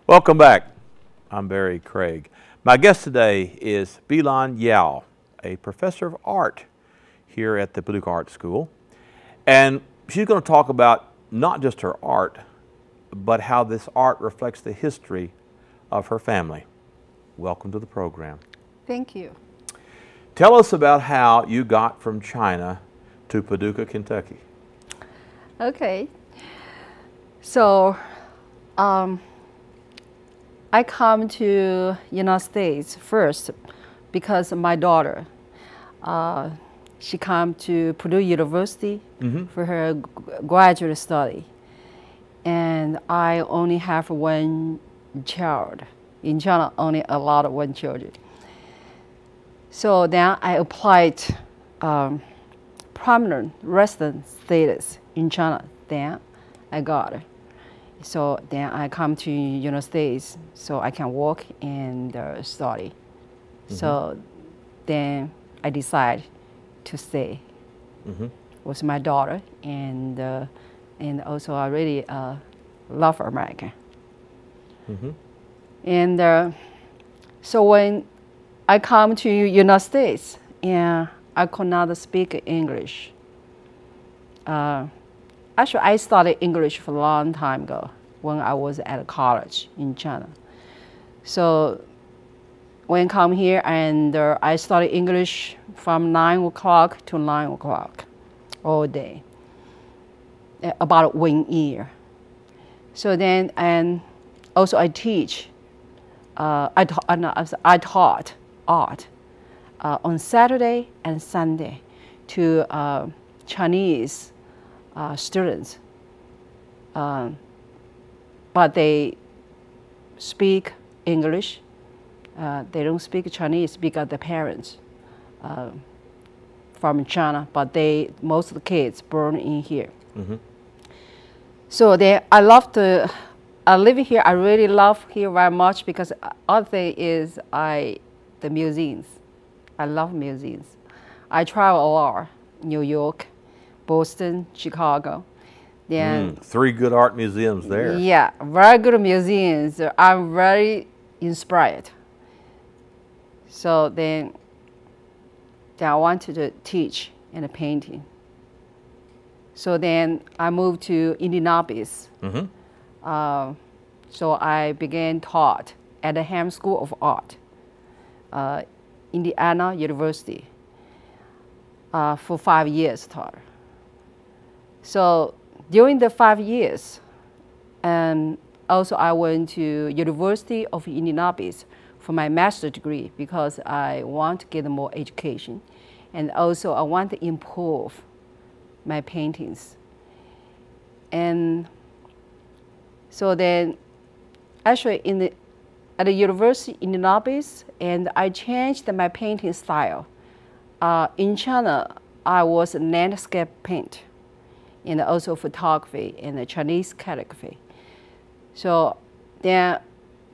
Welcome back. I'm Barry Craig. My guest today is BiLan Liao, a professor of art here at the Paducah Art School. And she's going to talk about not just her art, but how this art reflects the history of her family. Welcome to the program. Thank you. Tell us about how you got from China to Paducah, Kentucky. Okay. So, I come to United States first because my daughter, she come to Purdue University for her graduate study. And I only have one child. In China, only allowed one children. So then I applied permanent resident status in China. Then I got it. So then I come to United States so I can work and study. So then I decide to stay with my daughter, and also I really love America. And so when I come to United States, and I could not speak English. Actually, I studied English for a long time ago when I was at college in China. So when I come here, and I studied English from 9 o'clock to 9 o'clock all day, about 1 year. So then, and also I teach. I taught art on Saturday and Sunday to Chinese students, but they speak English. They don't speak Chinese because the parents from China, but most of the kids born in here. So I live here. I really love here very much because other thing is the museums. I love museums. I travel a lot: New York, Boston, Chicago. Then 3 good art museums there. Yeah, very good museums. I'm very inspired. So then I wanted to teach and painting. So then I moved to Indianapolis. So I began taught at the Ham School of Art, Indiana University, for 5 years taught. So during the 5 years, and also I went to University of Indianapolis for my master's degree because I want to get more education, and also I want to improve my paintings. And so then, actually, at the University in Indianapolis, and I changed my painting style. In China, I was a landscape paint, and also photography and the Chinese calligraphy. So then,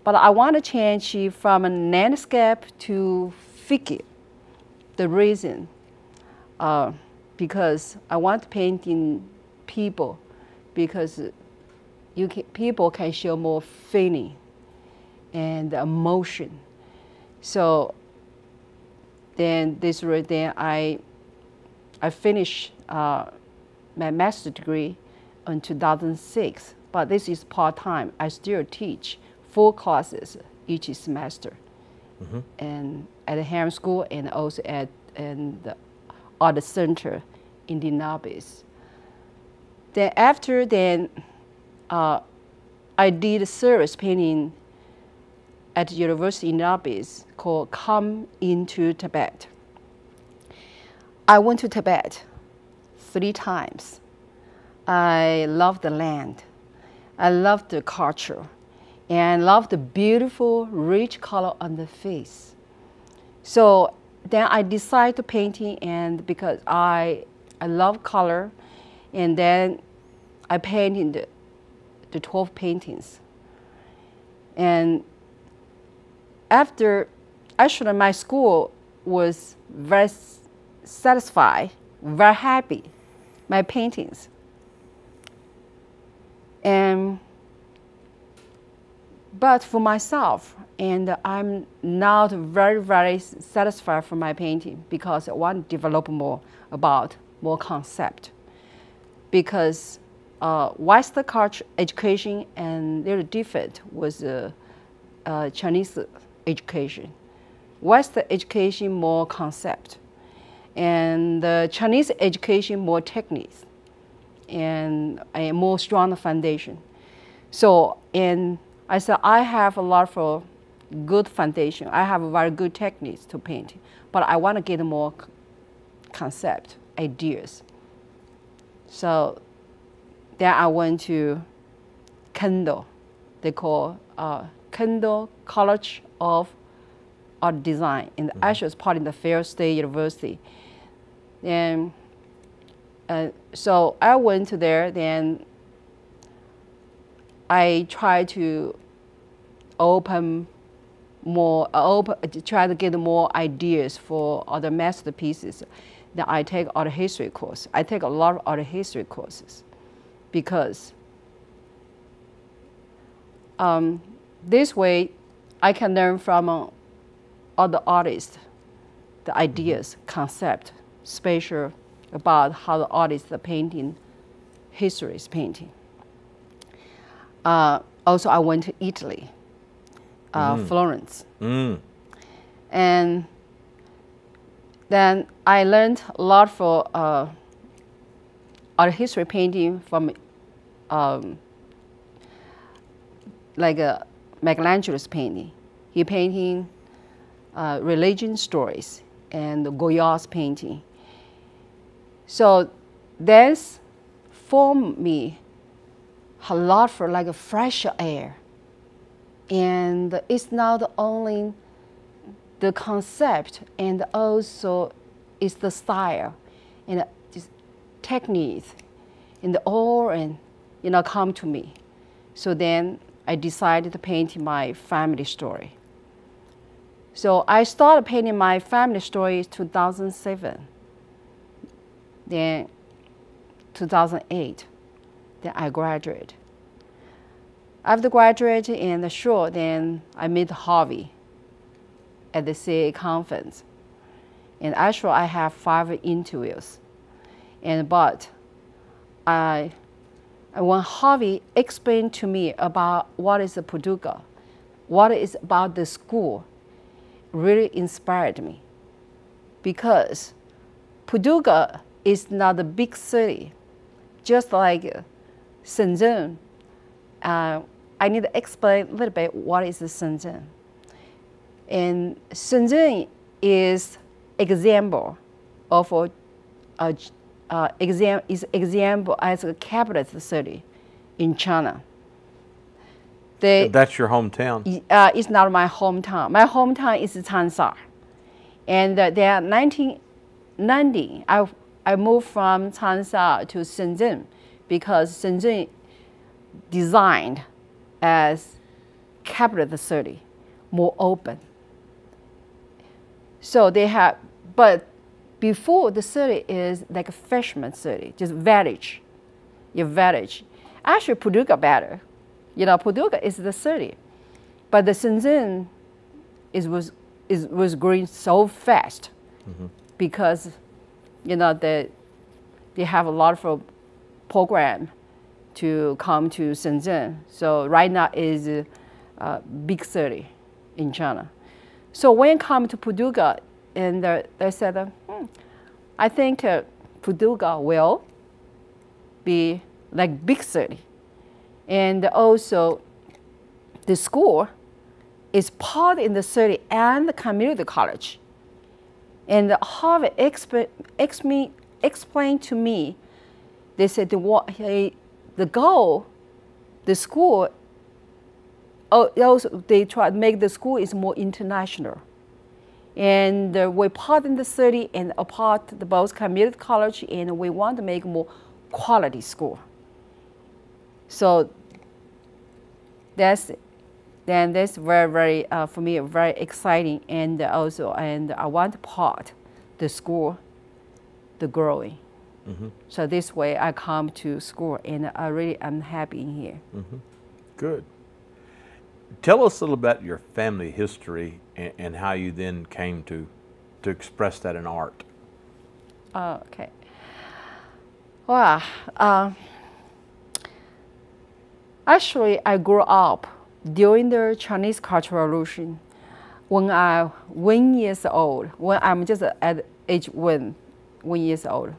but I want to change it from a landscape to figure. The reason, because I want to paint in people, because people can show more feeling and emotion. So then I finished my master's degree in 2006, but this is part-time. I still teach 4 classes each semester, and at the Ham School and also at the Art Center in Indianapolis. Then after I did a service painting at the University in Indianapolis called Come Into Tibet. I went to Tibet 3 times. I love the land. I love the culture, and love the beautiful, rich color on the face. So then I decided to painting, and because I love color, and then I painted the 12 paintings. And after, actually my school was very satisfied, very happy, my paintings. And but for myself, and I'm not very, very satisfied for my painting because I want to develop more concept. Because Western culture education and little different was Chinese education. Western education more concept, and the Chinese education more techniques, and a more strong foundation. So, and I said I have a lot of good foundation. I have very good techniques to paint, but I want to get more concept ideas. So then I went to Kendall. They call Kendall College of Art Design, and actually it's part of the Fair State University. And so I went to there. Then I tried to try to get more ideas for other masterpieces. Then I take art history course. I take a lot of art history courses because this way I can learn from other artists the ideas, concept, spatial about how the artist the painting, history is painting. Also, I went to Italy, Florence. And then I learned a lot for art history painting from like Michelangelo's painting. He painting religion stories and Goya's painting. So that's formed me a lot for like a fresh air. And it's not only the concept, and also it's the style and just techniques and all, and come to me. So then I decided to paint my family story. So I started painting my family story in 2007. Then 2008, then I graduated. After graduating and then I met Harvey at the CA conference. And actually I have 5 interviews. But when Harvey explained to me about what is the Paducah, what is about the school, really inspired me. Because Paducah is not a big city, just like Shenzhen. I need to explain a little bit what is Shenzhen. And Shenzhen is example of example as a capital city in China. That's your hometown? It's not my hometown. My hometown is Changsha. And there 1990, I moved from Changsha to Shenzhen because Shenzhen designed as capital city, more open. So they have, but before the city is like a fisherman city, just village, your village. Actually, Paducah better. Paducah is the city, but the Shenzhen was growing so fast because they have a lot of program to come to Shenzhen. So right now is a big city in China. So when it comes to Paducah, and they said, I think Paducah will be like big city. And also the school is part in the city and the community college. And Harvey explained to me, they said the goal, the school, also they try to make the school is more international. And we're part in the city and a part the both community college, and we want to make more quality school. So that's very, very for me very exciting, and also I want to part the school, the growing. So this way I come to school and I really am happy in here. Good. Tell us a little about your family history and how you then came to express that in art. Okay. Well, actually, I grew up during the Chinese Cultural Revolution when I 1 year old, when I'm just at age 1 year old.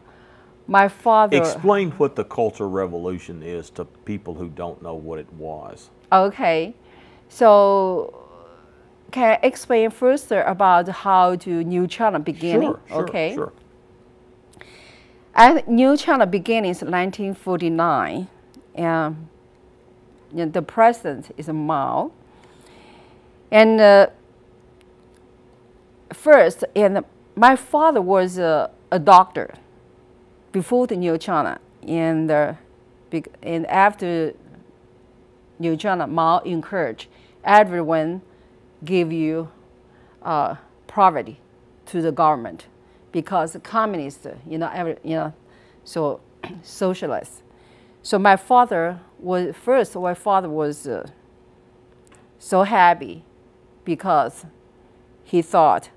My father... Explain what the Cultural Revolution is to people who don't know what it was. Okay. So can I explain first about how to New China beginning? Sure, okay. Sure. At New China beginning is 1949, and the president is Mao. And first, and my father was a doctor before the New China, and after New China, Mao encouraged everyone give you poverty to the government, because communists, so socialists. So my father was so happy because he thought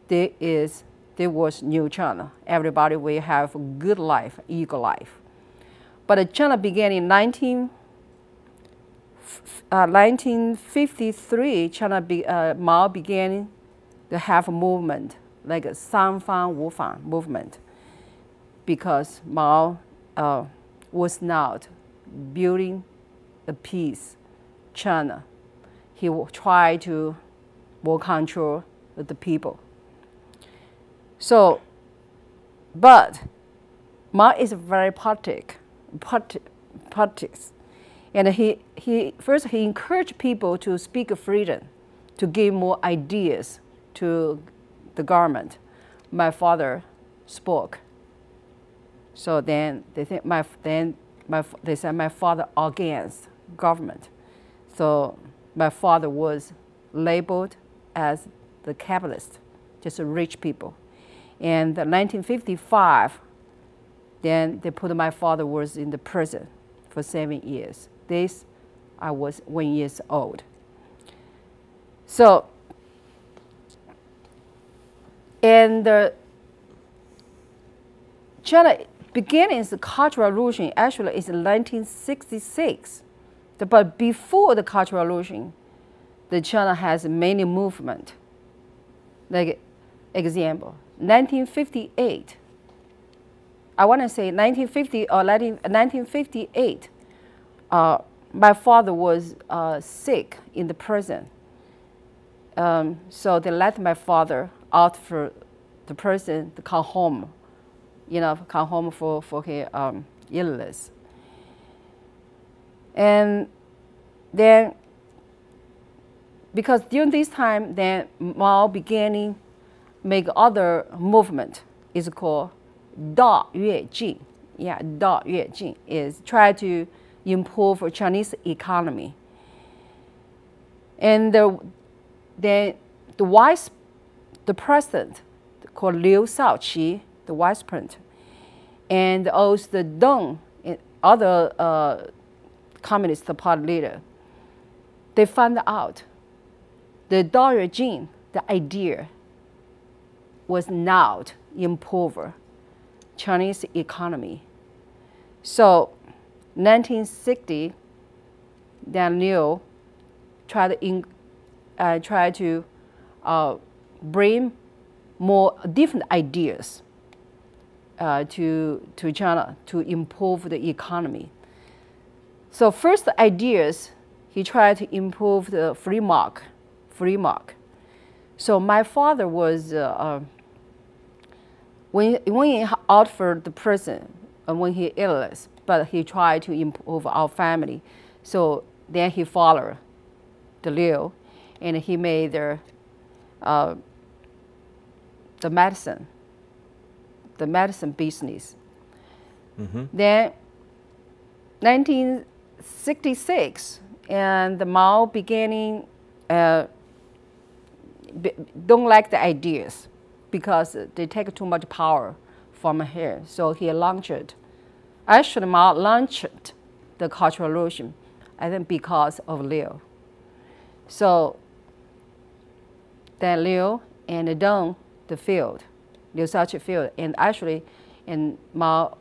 there was New China. Everybody will have a good life, equal life. But China began in 1953. Mao began to have a movement like a San Fan Wu Fan movement, because Mao was not building a peace China. He tried to more control the people. So, but Mao is very politics, and he first encouraged people to speak freedom, to give more ideas to the government. My father spoke. So then they said my father against government. So my father was labeled as the capitalist, just rich people. And in 1955, then they put my father was in the prison for 7 years. I was 1 year old. So, and China beginnings the Cultural Revolution actually is 1966. But before the Cultural Revolution, the China has many movements. Like example, 1958. I want to say 1950 or 1958. My father was sick in the prison. So they let my father out for the prison to come home, come home for his illness. And then, because during this time, then Mao beginning make other movement. Is called Da Yue Jin. Yeah, Da Yue Jin is try to improve Chinese economy. And then the president called Liu Shaoqi, the vice president, and also the Deng, other Communist Party leader, they found out the Da Yue Jin, the idea was not improve Chinese economy. So 1960, then Liu tried to bring more different ideas to China to improve the economy. So first ideas, he tried to improve the free market. So my father was, when he out for the prison, when he illness, but he tried to improve our family. So then he followed the Liu, and he made the medicine business. Mm-hmm. Then 1966, and the Mao beginning don't like the ideas because they take too much power from here. So he launched, actually Mao launched the Cultural Revolution, I think because of Liu. So then Liu and Deng, the field, Liu Shaoqi field, and actually, and Mao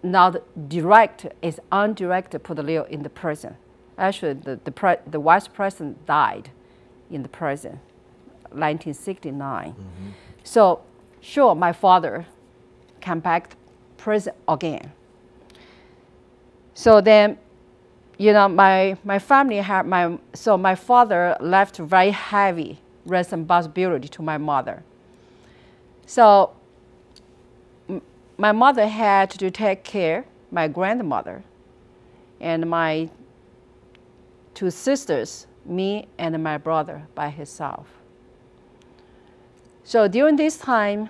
not direct, is undirected put Liu in the prison. Actually, the vice president died in the prison, 1969. Mm-hmm. So, sure, my father came back to prison again. So then, you know, my family had so my father left very heavy responsibility to my mother. So my mother had to take care my grandmother and my two sisters, me and my brother by himself. So during this time,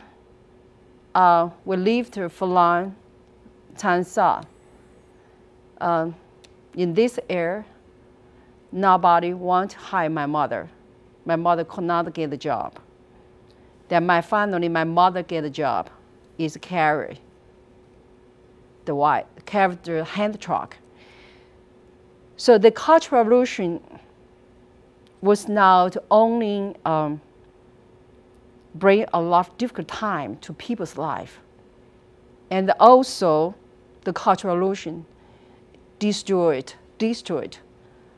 we lived for long, Changsha. In this area, nobody wanted to hire my mother. My mother could not get a job. Then finally, my mother get a job, is carry the hand truck. So the Cultural Revolution was now to only bring a lot of difficult time to people's life. And also, the Cultural Revolution destroyed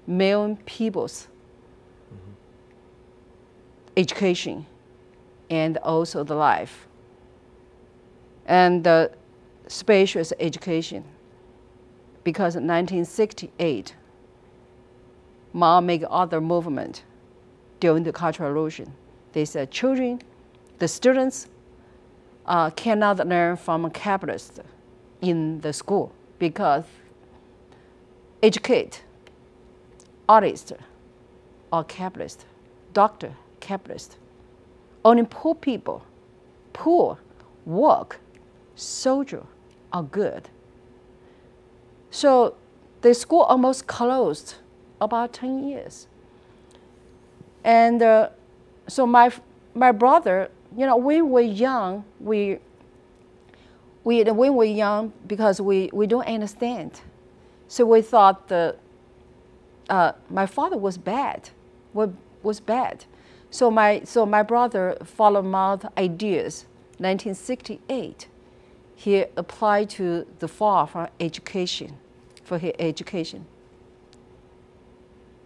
million people's education and also the life. And the spacious education, because in 1968, Mao made other movement during the Cultural Revolution. They said children, the students cannot learn from a capitalist in the school because educate artist or capitalist, doctor, capitalist. Only poor people, poor, work, soldier are good. So the school almost closed about 10 years. And so my brother, you know, when we're young, when we're young, because we don't understand. So we thought my father was bad, was bad. So my brother followed Mao's ideas. 1968, he applied to the FAR for education, for his education.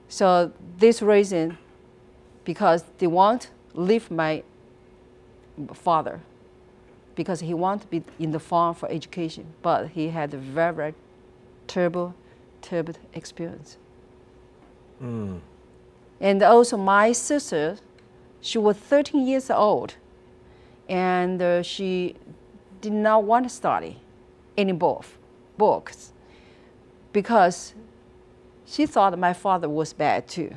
So this reason, because they want to leave my father, because he wanted to be in the farm for education, but he had a very, very terrible experience. Mm. And also my sister, she was 13 years old, and she did not want to study any books because she thought my father was bad too.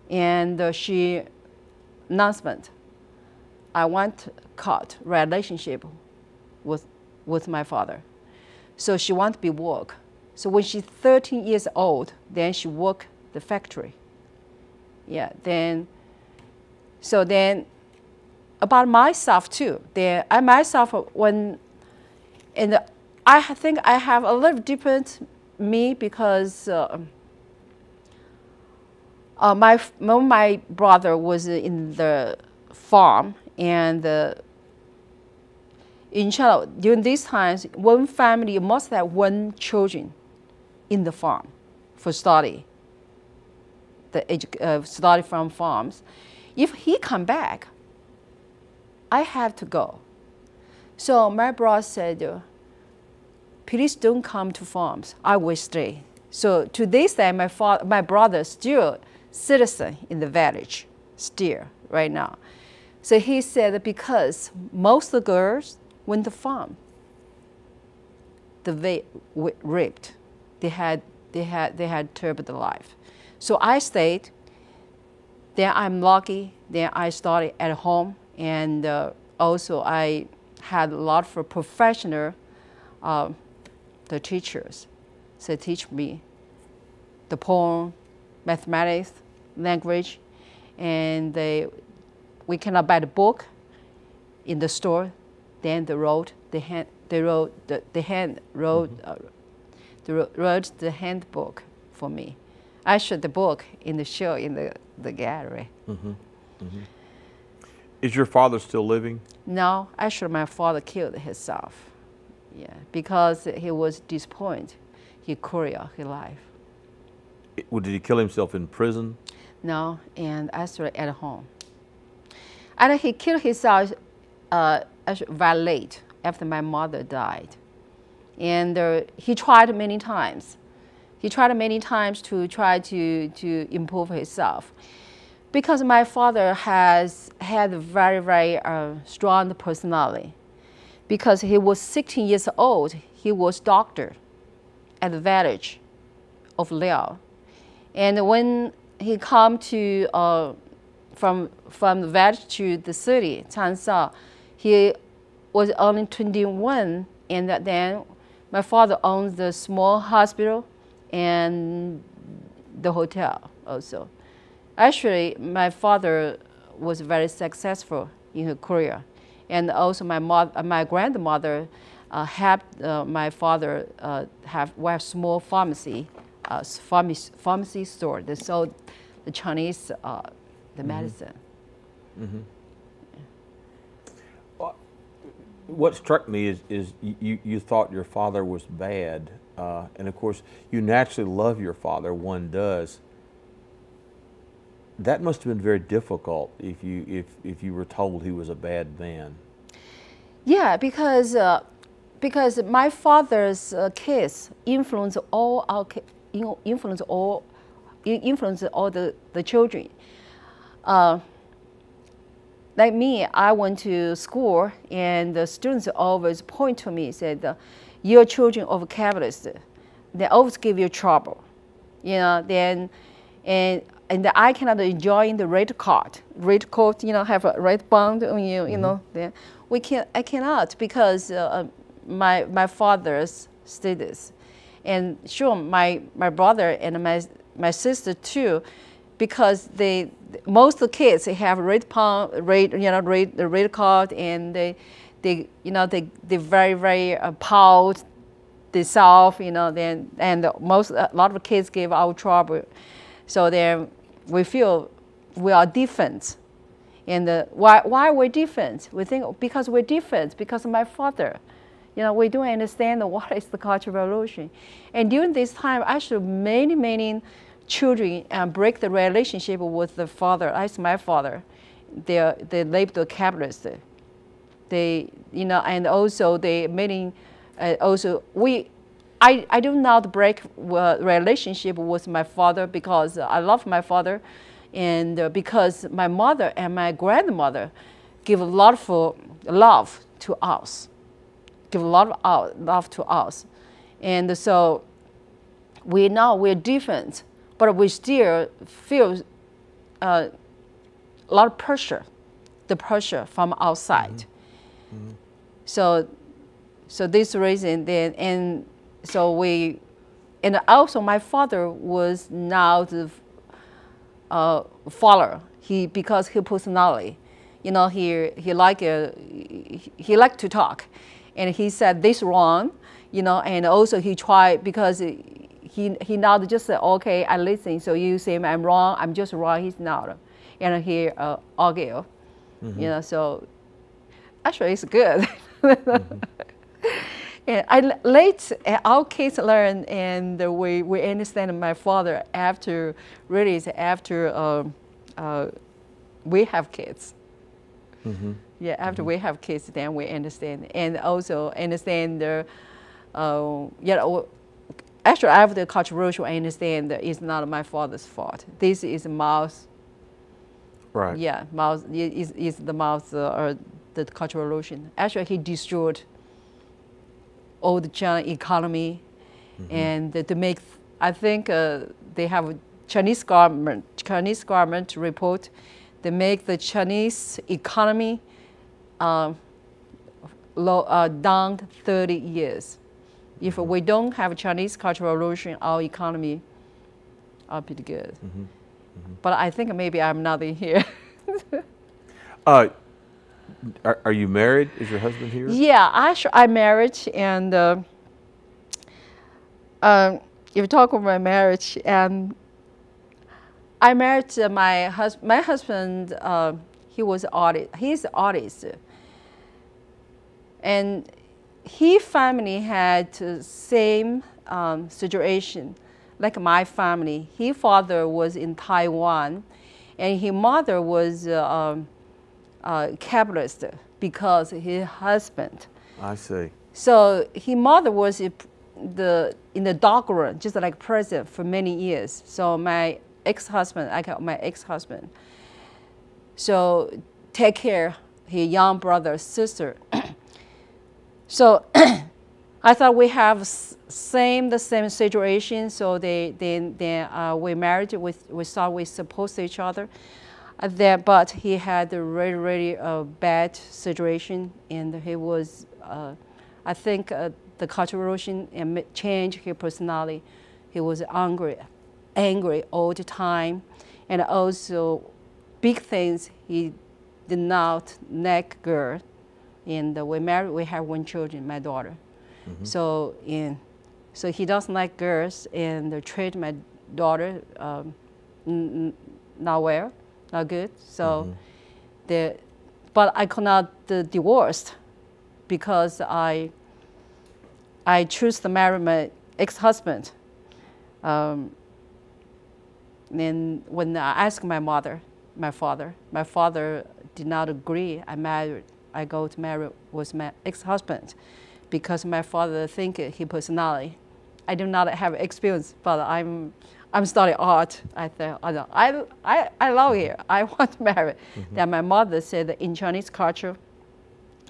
And she announcement, I want to cut relationship with my father. So she want to be work. So when she's 13 years old, then she work the factory. Yeah, then about myself too. Then I myself I think I have a little different me because my brother was in the farm, and in China during these times, one family must have one children in the farm for study. Study from farms. If he come back, I have to go. So my brother said, please don't come to farms. I will stay. So to this day, my brother still citizen in the village, still right now. So he said because most of the girls went to farm, they raped. They had terrible life. So I stayed. Then I'm lucky. Then I studied at home, and also I had a lot of professional, the teachers, so teach me the poem, mathematics, language, and we cannot buy the book in the store. Then they wrote the handbook for me. I showed the book in the show in the gallery. Is your father still living? No, actually my father killed himself. Yeah, because he was disappointed. He Korea, his life. Did he kill himself in prison? No, and actually at home. And he killed himself actually very late after my mother died. And he tried many times. He tried many times to try to improve himself. Because my father has had a very, very strong personality. Because he was 16 years old, he was doctor at the village of Liao. And when he come to from the village to the city, Changsha, he was only 21, and then my father owns the small hospital and the hotel also. Actually, my father was very successful in Korea, and also my grandmother helped my father have small pharmacy store. They sold the Chinese the medicine. What struck me is you thought your father was bad, and of course you naturally love your father. One does. That must have been very difficult if you were told he was a bad man. Yeah, because my father's kids influence all the children. Like me, I went to school, and the students always point to me and said, "Your children of capitalists, they always give you trouble, you know." Then, and I cannot enjoy the red coat, you know, have a red band on you, you know. Then I cannot because my father's status, and sure my brother and my sister too, because most of the kids have red coat, and they very, very proud themselves, you know. Then and a lot of kids give out trouble, so then we feel we are different. And why we're different? We think because we're different because of my father. You know, we don't understand what is the Cultural Revolution. And during this time, actually many children break the relationship with the father, as my father. They labeled the capitalist. They, you know, and also they meaning also I do not break relationship with my father because I love my father, and because my mother and my grandmother give a lot of love to us, and so we're different, but we still feel a lot of pressure, the pressure from outside. So this reason then, and so and also my father was now the follower. Because his personality, you know, he liked to talk, and he said this wrong, you know, and also he tried because he not just said, okay, I listen, so you say I'm wrong, I'm just wrong, he's not, and he argue, you know, so actually it's good. And our kids learn, and we understand my father after we have kids. Yeah, after we have kids, then we understand, and also understand the, you know, actually after the Cultural Revolution, I understand that it's not my father's fault. This is Mao's. Right. Yeah, Mao's is the Mao's the Cultural Revolution. Actually, he destroyed all the China economy, and to make, I think they have a Chinese government report. They make the Chinese economy down 30 years. If we don't have a Chinese Cultural Revolution, our economy are pretty good. But I think maybe I'm not in here. Are you married? Is your husband here? Yeah, I'm married, and if you talk about my marriage, and I married my husband. My husband, he was artist. He's an artist, and his family had the same situation like my family. His father was in Taiwan, and his mother was a capitalist because his husband. I see. So his mother was in the dog run, just like president for many years. So my ex-husband, I call my ex-husband, so take care his young brother, sister. So I thought we have the same situation. So we married. We thought we supposed to each other. But he had a really bad situation, and he was, I think, the cultural revolution changed his personality. He was angry all the time, and also big things. He did not like girl, and we married. We have one child, my daughter. Mm-hmm. So he doesn't like girls, and treat my daughter not well. Not good. So, but I could not divorce because I choose to marry my ex-husband. And when I asked my father did not agree. I go to marry with my ex-husband because my father think his personality. I do not have experience, but I'm studying art. I thought, I love it. I want to marry. Mm-hmm. Then my mother said that in Chinese culture,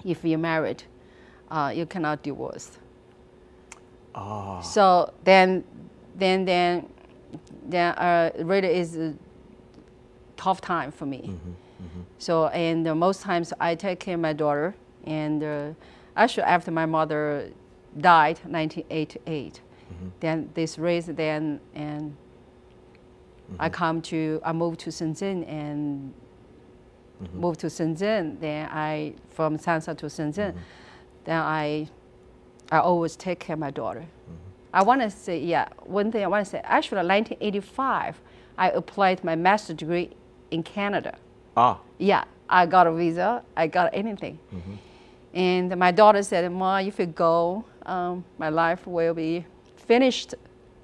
if you're married, you cannot divorce. Oh. So then really is a tough time for me. Mm-hmm. Mm-hmm. So and most times I take care of my daughter, and actually after my mother died, 1988. Mm-hmm. Then this race and mm-hmm. I moved to Shenzhen and mm-hmm. moved to Shenzhen. Then from Sansa to Shenzhen. Mm-hmm. Then I always take care of my daughter. Mm-hmm. I want to say, one thing I want to say, actually 1985, I applied my master's degree in Canada. Ah. Yeah, I got a visa, I got anything. Mm-hmm. And my daughter said, Ma, if you go, my life will be finished.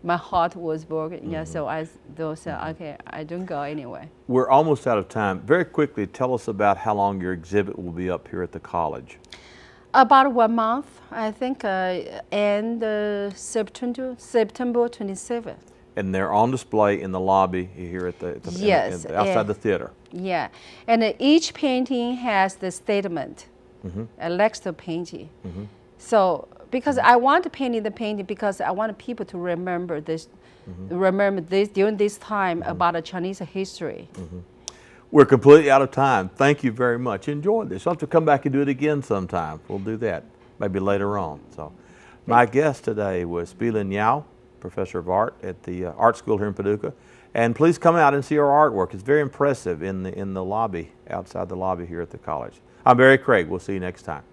My heart was broken. Mm-hmm. Yeah, so I said, okay, I don't go anyway. We're almost out of time. Very quickly, tell us about how long your exhibit will be up here at the college. About 1 month, I think, and September 27th. And they're on display in the lobby here at the yes, outside the theater. Yeah, and each painting has the statement, mm-hmm. Alexa painting. Mm-hmm. So because I want to paint the painting because I want people to remember this, mm-hmm. During this time mm-hmm. about Chinese history. Mm-hmm. We're completely out of time. Thank you very much. Enjoy this. You'll have to come back and do it again sometime. We'll do that maybe later on. So, my guest today was BiLan Liao, Professor of Art at the Art School here in Paducah. And please come out and see our artwork. It's very impressive in the lobby, outside the lobby here at the college. I'm Barry Craig. We'll see you next time.